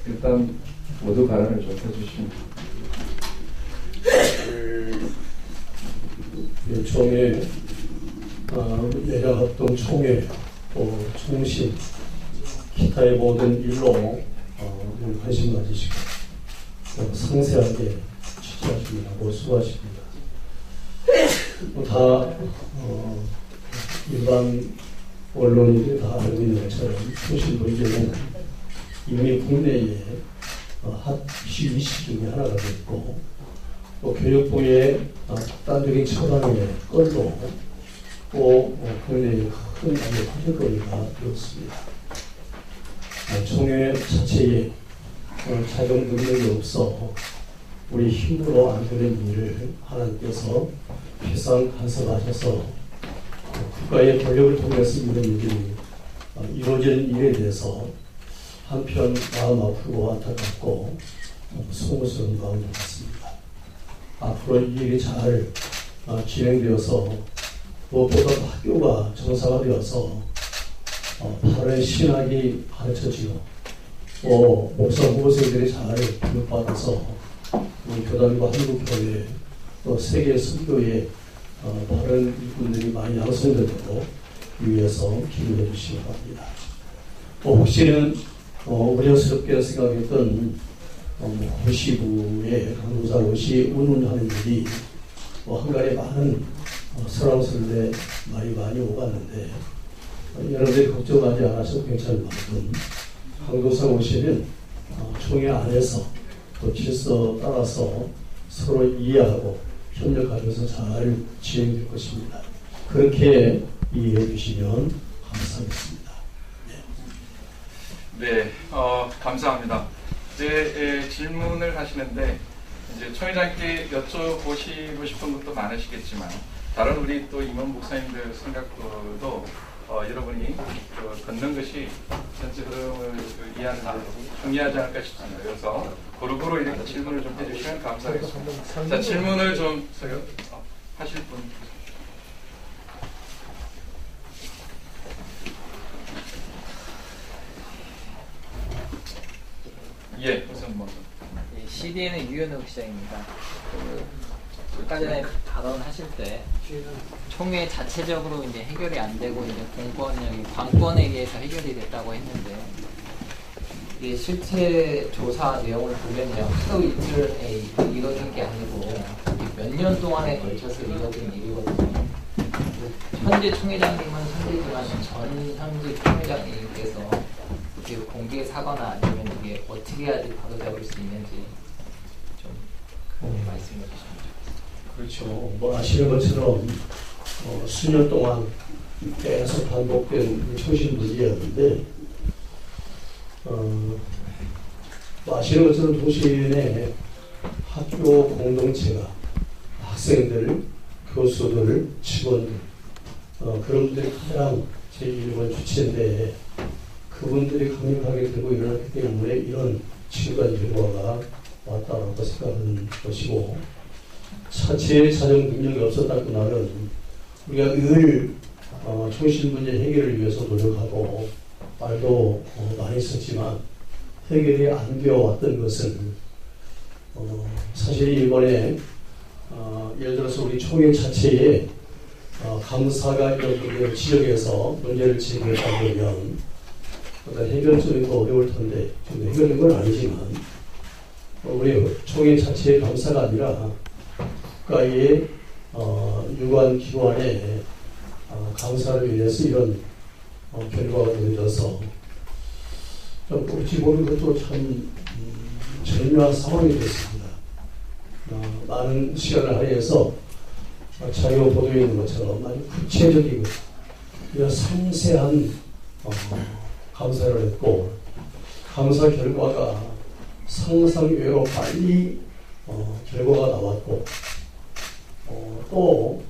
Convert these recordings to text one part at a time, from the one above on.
일단 모두 발언을 좀 해주시면. 총회, 내각합동 총회, 또 총심, 기타의 모든 일로 관심 가지시고 상세하게 취재하십니다. 수고하십니다. 다 일반 언론인들이 다 알고 있는 것처럼 총심 문제는 이미 국내에 핫 이슈 중에 하나가 됐고, 또 교육부의 극단적인 처방의 건도 또 국내에 큰 화제거리가 되었습니다. 총회 자체에 자격 능력이 없어 우리 힘으로 안 되는 일을 하나님께서 피상 간섭하셔서 국가의 권력을 통해서 이런 일이 이루어지는 일에 대해서 한편 마음 아프고 안타깝고 소모스러운 마음이 있습니다. 앞으로 이 일이 잘 진행되어서 무엇보다 학교가 정상화되어서 바른 신학이 가르쳐지고 또 목사 후보생들이 잘 교육받아서 우리 교단과 한국교회 또 세계 선교에 바른 일꾼들이 많이 양성되도록 위해서 기도해 주시기 바랍니다. 혹시는 우려스럽게 생각했던 호시부의 강도사 옷이 운운하는 일이 한간에 많은 설왕설래 말이 많이 오갔는데 여러분들이 걱정하지 않아서 괜찮은 만큼 강도사 옷이는 총회 안에서 또 질서 따라서 서로 이해하고 협력하면서 잘 진행될 것입니다. 그렇게 이해해 주시면 감사하겠습니다. 네, 감사합니다. 이제 질문을 하시는데 이제 총회장께 여쭤보시고 싶은 것도 많으시겠지만 다른 우리 또 임원 목사님들 생각도 여러분이 걷는 것이 전체 흐름을 이해하는 데 중요하지 않을까 싶습니다. 그래서 고루고루 이렇게 질문을 좀 해주시면 감사하겠습니다. 자, 질문을 좀 하실 분. 예, 우선 먼저. CDN의 유현욱 시장입니다. 아까 전에 발언하실 때 총회 자체적으로 이제 해결이 안 되고 이제 공권력이 관권에 의해서 해결이 됐다고 했는데 이게 실제 조사 내용을 보면요, 하루 이틀에 이루어진 게 아니고 몇 년 동안에 걸쳐서 이루어진 일이거든요. 현재 총회장님은 현재지만 전 현재 총회장님께서 공개사거나 아니면 이게 어떻게 해야지 바로잡을 수 있는지 좀 말씀해 주시면 좋겠습니다. 그렇죠. 아시는 것처럼 수년 동안 계속 반복된 총신 문제였는데 아시는 것처럼 도시의 학교 공동체가 학생들, 교수들, 직원들 그런 분들이 가장 제1번 주체인데 그분들이 강력하게 들고 일어났기 때문에 이런 치유가 결과가 왔다라고 생각하는 것이고, 자체의 사정 능력이 없었다고 나는 우리가 늘 총신 문제 해결을 위해서 노력하고 말도 많이 썼지만 해결이 안 되어 왔던 것은 사실 이번에 예를 들어서 우리 총회 자체에 감사가 이런 지역에서 문제를 제기했다 보면 해결점이 어려울 텐데 지금 해결된 건 아니지만 우리 총회 자체의 감사가 아니라 국가의 유관 기관의 감사를 위해서 이런 결과가 되어져서 어찌 보는 것도 참 절묘한 상황이 됐습니다. 많은 시간을 할애해서 자료 보도에 있는 것처럼 아주 구체적이고 상세한 감사를 했고, 감사 결과가 상상외로 빨리 결과가 나왔고 또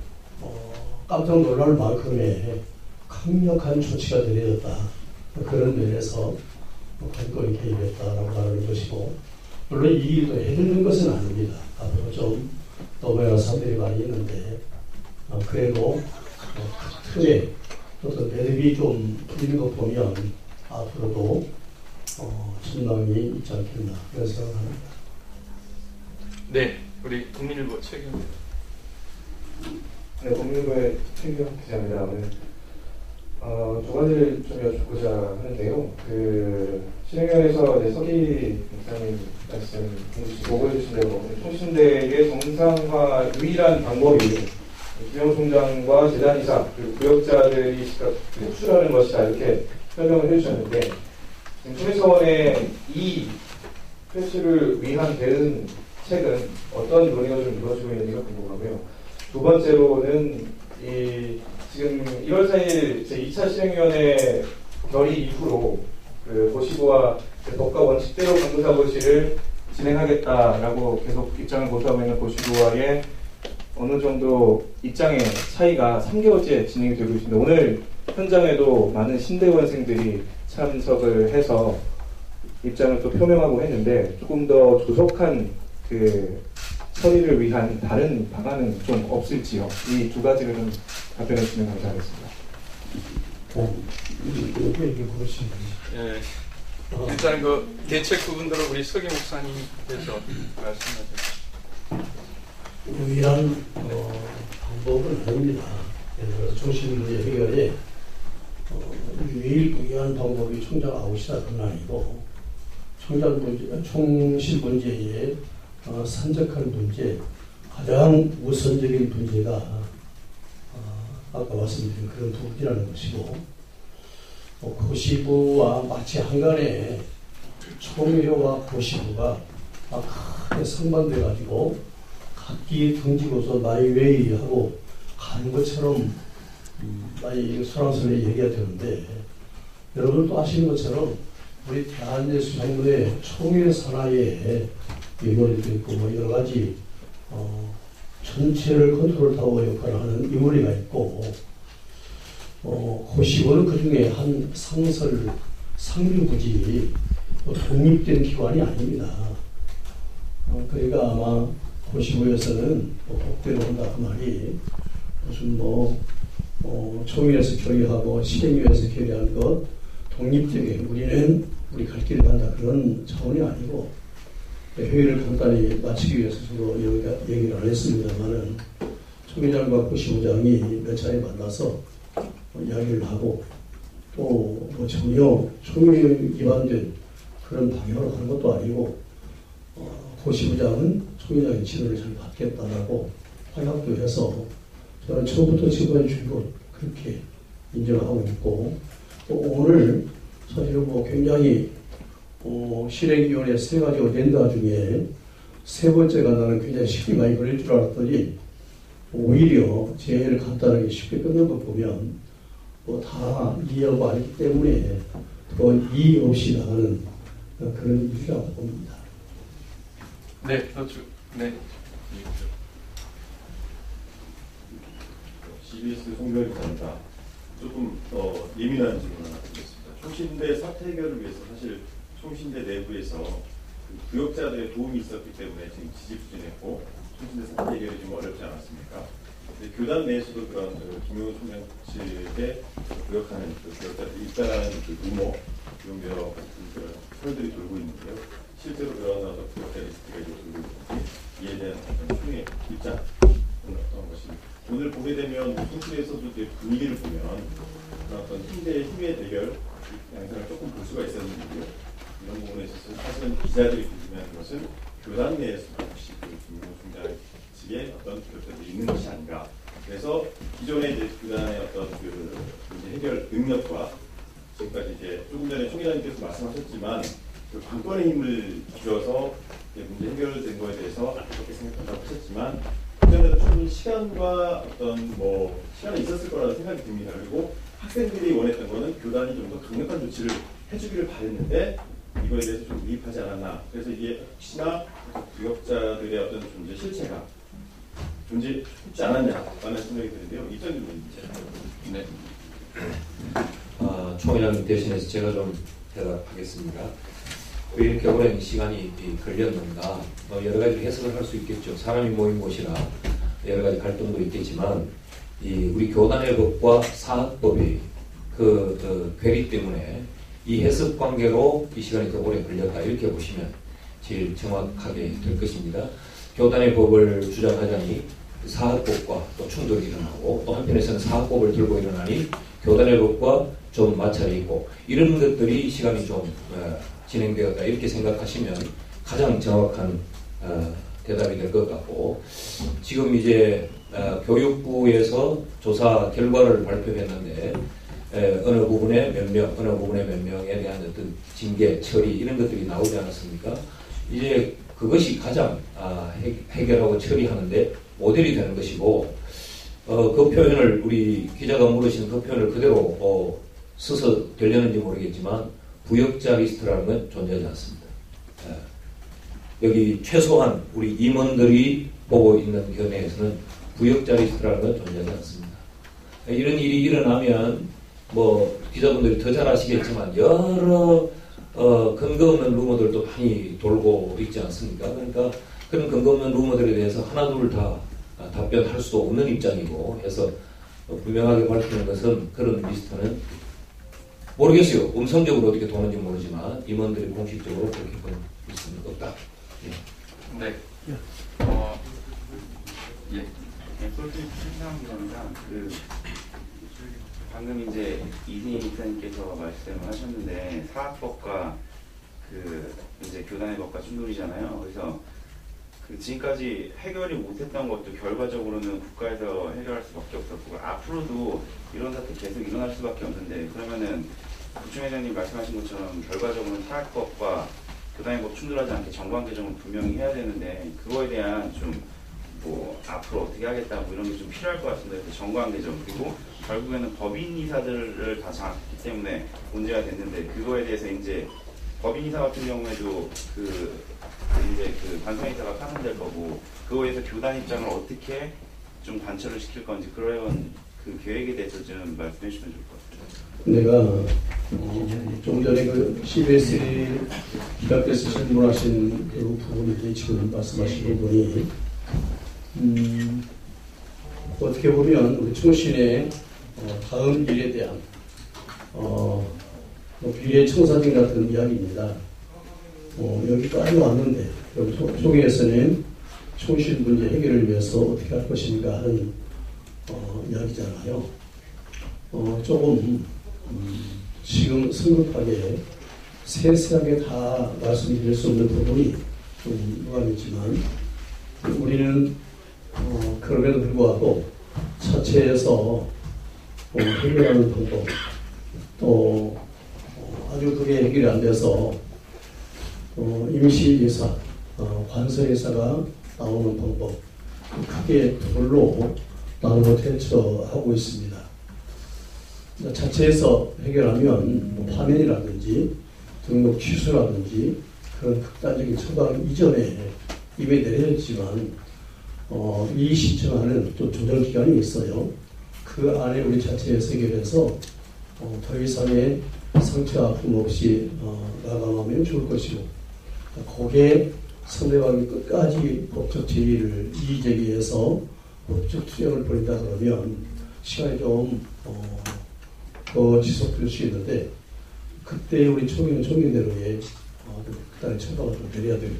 깜짝 놀랄 만큼의 강력한 조치가 내려졌다. 그런 면에서 관건이 개입했다라고 말하는 것이고, 물론 이 일도 해결된 것은 아닙니다. 앞으로 좀 넘어야 사람들이 많이 있는데 그래도 틀에 어떤 매듭이 좀 풀리는 거 보면 앞으로도 전망이 있지 않겠나 그런 생각합니다. 네, 우리 국민일보 최경영. 네, 국민일보의 최경 기자입니다. 오늘 두 가지를 좀 여쭙고자 하는데요. 실행위원회에서 서기 목사님 보고해 주신 대로 총신대의 정상화 유일한 방법이 김영우 총장과 재단이사 그리고 구역자들이 호출하는 것이다 이렇게 설명을 해주셨는데 지금 총회서원의 이 표시를 위한 대응책은 어떤 논의가 좀 이루어지고 있는지가 궁금하고요. 두 번째로는 지금 1월 4일 제2차 실행위원회 결의 이후로 고시부와 법과 원칙대로 공무사고시를 진행하겠다라고 계속 입장을 고수하고 있는 고시부와의 어느 정도 입장의 차이가 3개월째 진행이 되고 있습니다. 오늘 현장에도 많은 신대원생들이 참석을 해서 입장을 또 표명하고 했는데 조금 더 조속한 처리를 위한 다른 방안은 좀 없을지요? 이 두 가지를 좀 답변해 주시면 감사하겠습니다. 이렇게 그러시면 예, 일단 대책 부분들을 우리 서기 목사님께서 말씀하세요. 유일한 방법은 아닙니다. 예를 들어서 중심 문제 해결에 유일한 방법이 총장 아웃이다 그건 아니고 총실 문제에 산적한 문제 가장 우선적인 문제가 아까 말씀드린 그런 부분이라는 것이고 고시부와 마치 한간에 총회와 고시부가 크게 상반돼 가지고 각기 등지고서 마이웨이하고 가는 것처럼 많이 소란스럽게 얘기가 되는데 여러분도 아시는 것처럼 우리 대한예술장로회 총회 산하에 인물도 있고 여러 가지 전체를 컨트롤타워 역할을 하는 인물이가 있고 고시부는 그 중에 한 상류부지 독립된 기관이 아닙니다. 그러니까 아마 고시부에서는 복대로 한다 그 말이 무슨 총회에서 결의하고 실행위에서 결의한 것 독립적인 우리 갈 길을 간다 그런 차원이 아니고 회의를 간단히 마치기 위해서 저도 얘기를 안 했습니다만은 총회장과 고시부장이 몇 차례 만나서 이야기를 하고 또 전혀 총회 기반된 그런 방향으로 가는 것도 아니고 고시부장은 총회장의 지도를 잘 받겠다라고 활약도 해서 저는 처음부터 지금까지 줄곧 그렇게 인정하고 있고 또 오늘 사실은 굉장히 실행위원회 3가지 어젠다 중에 3번째가 나는 굉장히 시간이 많이 걸릴 줄 알았더니 오히려 제일 간단하게 쉽게 끝난 거 보면 다 이해하고 알기 때문에 더 이의 없이 나가는 그런 일이라고 봅니다. 네, 네. CBS 송별 기자입니다. 조금 예민한 질문 하나 드리겠습니다. 총신대 사태 해결을 위해서 사실 총신대 내부에서 구역자들의 도움이 있었기 때문에 지금 지지부진했고 총신대 사태 해결이 좀 어렵지 않았습니까? 근데 교단 내에서도 그런 김용우 총장 측에 구역하는 구역자들이 있다라는 루머, 여러 그런 설들이 돌고 있는데요. 실제로 그런 구역자 리스트가 돌고 있는지 이에 대한 총의 입장은 어떤 것이 오늘 보게 되면 총신대에서도 분위기를 보면 그런 어떤 힘의 대결 양상을 조금 볼 수가 있었는데요. 이런 부분에 있어서 사실은 기자들이 궁금해하는 것은 교단 내에서도 혹시 김용우 총장 측에 어떤 결정이 있는 것이 아닌가. 그래서 기존의 이제 교단의 어떤 문제 해결 능력과 지금까지 이제 조금 전에 총회장님께서 말씀하셨지만 관건의 힘을 줄여서 문제 해결된 것에 대해서 그렇게 생각한다고 하셨지만 그전에도 충분히 시간과 어떤 시간이 있었을 거라는 생각이 듭니다. 그리고 학생들이 원했던 거는 교단이 좀 더 강력한 조치를 해주기를 바랬는데 이거에 대해서 좀 미흡하지 않았나. 그래서 이게 혹시나 구역자들의 어떤 존재 실체가 존재하지 않았냐라는 생각이 드는데요. 이점이 뭔지. 네. 총회장님 대신해서 제가 좀 대답하겠습니다. 왜 이렇게 오랜 시간이 걸렸는가? 여러 가지 해석을 할 수 있겠죠. 사람이 모인 곳이라 여러 가지 갈등도 있겠지만 우리 교단의 법과 사학법이 괴리 때문에 이 해석 관계로 이 시간이 더 오래 걸렸다 이렇게 보시면 제일 정확하게 될 것입니다. 교단의 법을 주장하자니 사학법과 또 충돌이 일어나고 또 한편에서는 사학법을 들고 일어나니 교단의 법과 좀 마찰이 있고 이런 것들이 시간이 좀 진행되었다 이렇게 생각하시면 가장 정확한 대답이 될 것 같고 지금 이제 교육부에서 조사 결과를 발표했는데 어느 부분의 몇 명, 어느 부분의 몇 명에 대한 어떤 징계, 처리 이런 것들이 나오지 않았습니까? 이제 그것이 가장 해결하고 처리하는데 모델이 되는 것이고 그 표현을 우리 기자가 물으신 그 표현을 그대로 써서 되려는지 모르겠지만 부역자 리스트라는 건 존재하지 않습니다. 여기 최소한 우리 임원들이 보고 있는 견해에서는 부역자 리스트라는 건 존재하지 않습니다. 이런 일이 일어나면 뭐 기자분들이 더 잘 아시겠지만 여러 근거 없는 루머들도 많이 돌고 있지 않습니까? 그러니까 그런 근거 없는 루머들에 대해서 하나둘 다 답변할 수도 없는 입장이고 해서 분명하게 밝히는 것은 그런 리스트는 모르겠어요. 음성적으로 어떻게 도는지 모르지만 임원들이 공식적으로 그렇게 본 리스트는 없다. 예. 네. 예. 솔직히 생각한 겁니다. 방금 이제 이승희 목사님께서 말씀을 하셨는데 사학법과 이제 교단의 법과 충돌이잖아요. 그래서 지금까지 해결이 못했던 것도 결과적으로는 국가에서 해결할 수밖에 없었고 앞으로도 이런 사태 계속 일어날 수밖에 없는데 그러면은 부총회장님 말씀하신 것처럼 결과적으로는 사학법과 교단의 법 충돌하지 않게 정관 개정을 분명히 해야 되는데 그거에 대한 좀 뭐 앞으로 어떻게 하겠다 뭐 이런 게 좀 필요할 것 같습니다. 정관 개정 그리고 결국에는 법인 이사들을 다 장악했기 때문에 문제가 됐는데 그거에 대해서 이제 법인 이사 같은 경우에도 이제 관성이사가 파산될 거고 그거에 대해서 교단 입장을 어떻게 좀 관철을 시킬 건지 그런 계획에 대해서 좀 말씀해 주시면 좋을 것 같습니다. 내가 좀 전에 CBS 기자께서 질문하신 그 부분이 지금 말씀하신 부분이 어떻게 보면 우리 총신의 다음 일에 대한 미래 청사진 같은 이야기입니다. 여기까지 왔는데 총회에서는 총신 문제 해결을 위해서 어떻게 할 것인가 하는 이야기잖아요. 조금 지금 성급하게 세세하게 다 말씀드릴 수 없는 부분이 좀 유감이지만 우리는 그럼에도 불구하고 자체에서 해결하는 방법 또 아주 그게 해결이 안 돼서 임시예사, 관서예사가 나오는 방법 크게 둘로 나누어 대처하고 있습니다. 자체에서 해결하면 파면이라든지 등록 취소라든지 그런 극단적인 처방 이전에 이미 내려졌지만 이 시점 안에는 또 조정 기간이 있어요. 그 안에 우리 자체에서 해결해서 더 이상의 상처 아픔 없이 나가면 좋을 것이고 거기에 상대방이 끝까지 법적 제의를 이의제기해서 법적 투쟁을 벌인다 그러면 시간이 좀 더 지속될 수 있는데 그때 우리 총회는 총회대로의 그다음에 처방을 좀 내려야 될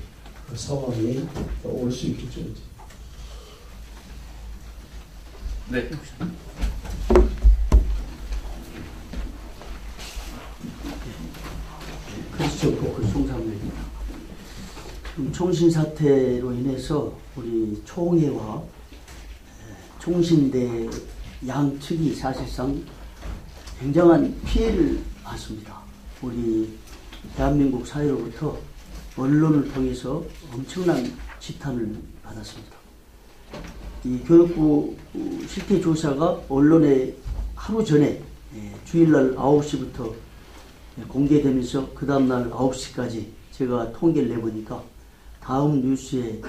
그 상황이 올 수 있겠죠. 네. 크리스천 포크 송삼입니다. 총신 사태로 인해서 우리 총회와 총신대 양측이 사실상 굉장한 피해를 받습니다. 우리 대한민국 사회로부터 언론을 통해서 엄청난 지탄을 받았습니다. 이 교육부 실태조사가 언론에 하루 전에 주일날 9시부터 공개되면서 그 다음날 9시까지 제가 통계를 내보니까 다음 뉴스에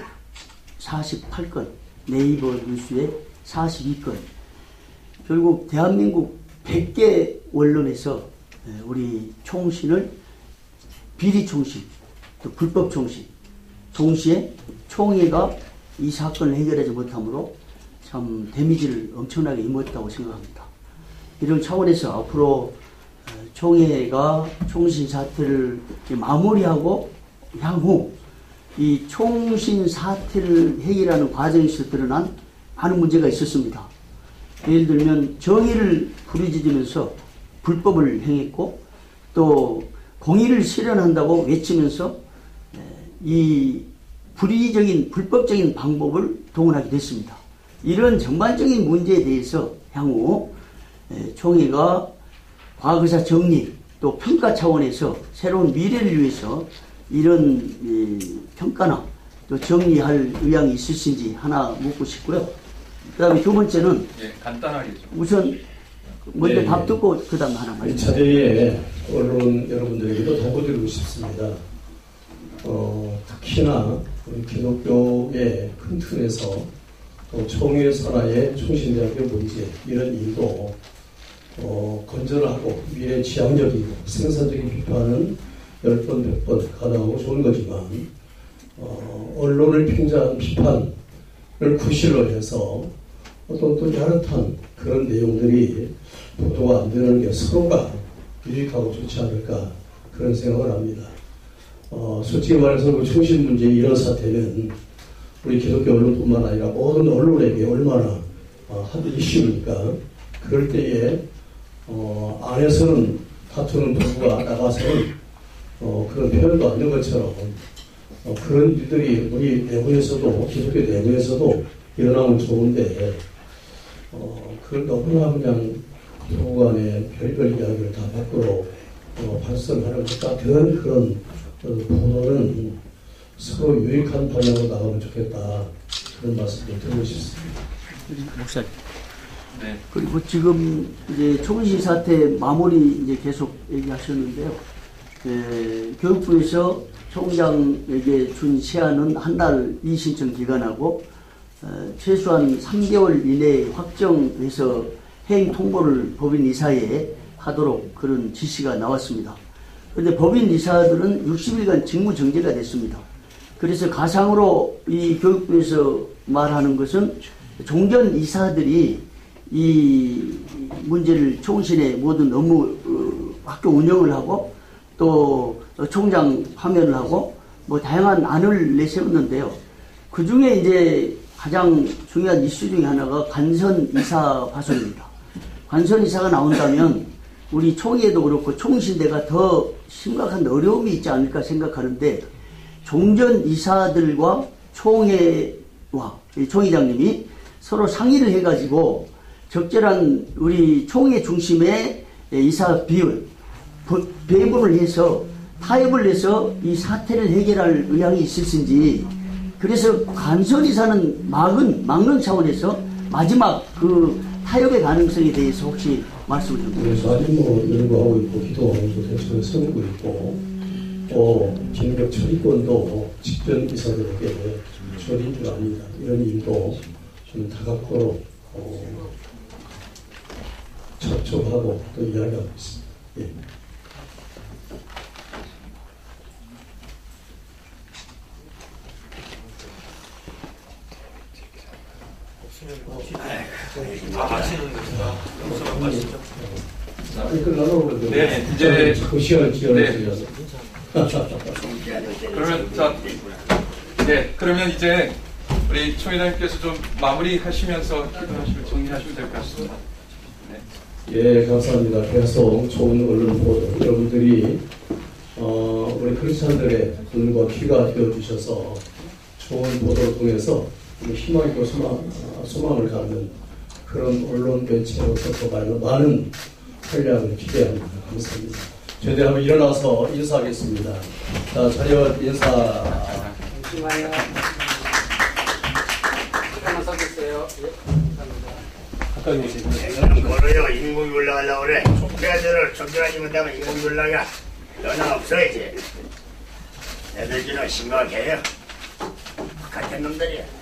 48건, 네이버 뉴스에 42건, 결국 대한민국 100개 언론에서 우리 총신을 비리 총신, 또 불법 총신, 동시에 총회가 이 사건을 해결하지 못함으로 참 데미지를 엄청나게 입었다고 생각합니다. 이런 차원에서 앞으로 총회가 총신 사태를 마무리하고 향후 이 총신 사태를 해결하는 과정에서 드러난 많은 문제가 있었습니다. 예를 들면 정의를 부르짖으면서 불법을 행했고 또 공의를 실현한다고 외치면서 이 불의적인 불법적인 방법을 동원하게 됐습니다. 이런 전반적인 문제에 대해서 향후 총회가 과거사 정리 또 평가 차원에서 새로운 미래를 위해서 이런 평가나 또 정리할 의향이 있으신지 하나 묻고 싶고요. 그 다음에 두 번째는 간단하게 좀. 우선 먼저 네. 답 듣고 그 다음 하나 이 말씀. 자리에 언론 여러분들에게도 당부드리고 싶습니다. 특히나 우리 기독교의 큰 틀에서 총회 산하의 총신대학교 문제 이런 일도 건전하고 미래지향적이고 생산적인 비판은 10번, 100번 가능하고 좋은 거지만 언론을 팽자한 비판을 구실로 해서 어떤 또 야릇한 그런 내용들이 보도가 안 되는 게 서로가 유익하고 좋지 않을까 그런 생각을 합니다. 솔직히 말해서 그 총신 문제 이런 사태는 우리 기독교 언론뿐만 아니라 모든 언론에게 얼마나 한 이슈니까 그럴 때에 안에서는 다투는 부부가 나가서는 그런 표현도 안 되는 것처럼 그런 일들이 우리 내부에서도 기독교 내부에서도 일어나면 좋은데 그걸 너무나 그냥 부부간에 별별 이야기를 다 밖으로 발설하는 것 같은 그런 보도는 서로 유익한 방향으로 나가면 좋겠다 그런 말씀을 드리고 싶습니다. 목사님. 네. 그리고 지금 이제 총신 사태 마무리 이제 계속 얘기하셨는데요. 교육부에서 총장에게 준 시한은 한 달 이의신청 기간하고 최소한 3개월 이내에 확정해서 해임 통보를 법인 이사에 하도록 그런 지시가 나왔습니다. 그런데 법인 이사들은 60일간 직무 정지가 됐습니다. 그래서 가상으로 이 교육부에서 말하는 것은 종전 이사들이 이 문제를 총신의 모든 업무 학교 운영을 하고 또 총장 파면을 하고 뭐 다양한 안을 내세웠는데요. 그 중에 이제 가장 중요한 이슈 중에 하나가 관선 이사 파송입니다. 관선 이사가 나온다면 우리 총회도 그렇고 총신대가 더 심각한 어려움이 있지 않을까 생각하는데 종전 이사들과 총회와 총회장님이 서로 상의를 해가지고 적절한 우리 총회 중심의 이사 비율 배분을 해서 타협을 해서 이 사태를 해결할 의향이 있으신지 그래서 관선이사는 막는 차원에서 마지막 그 타협의 가능성에 대해서 혹시 말씀을 좀 드리겠습니다. 아직 연구하고 있고 기도하고 있고 대처를 세우고 있고 또 진격 처리권도 직전 이사들에게 처리인 줄 압니다. 이런 일도 좀 다각도로 접촉하고 또 이야기하고 있습니다. 예. 네, 이제 그 시간을 지연해서 그러면 이제 우리 총회장님께서 좀 마무리하시면서 기도하시고 정리하시면 될 것 같습니다. 예, 감사합니다. 계속 좋은 언론 보도 여러분들이 우리 크리스찬들의 눈과 귀가 되어주셔서 좋은 보도를 통해서 희망이고 소망을 갖는 그런 언론 매체로서 더 많은 활약을 기대합니다. 감사합니다. 저희들 한번 일어나서 인사하겠습니다. 자, 차렷 인사. 잠시만요. 한번 써주세요. 예, 감사합니다. 가까이 오시고. 내가 모르요. 인공이 올라가려고 그래. 총대들을 정전하지 못하면 인공이 올라가. 너는 없어야지. 애들 지는 심각해요. 같은 놈들이야.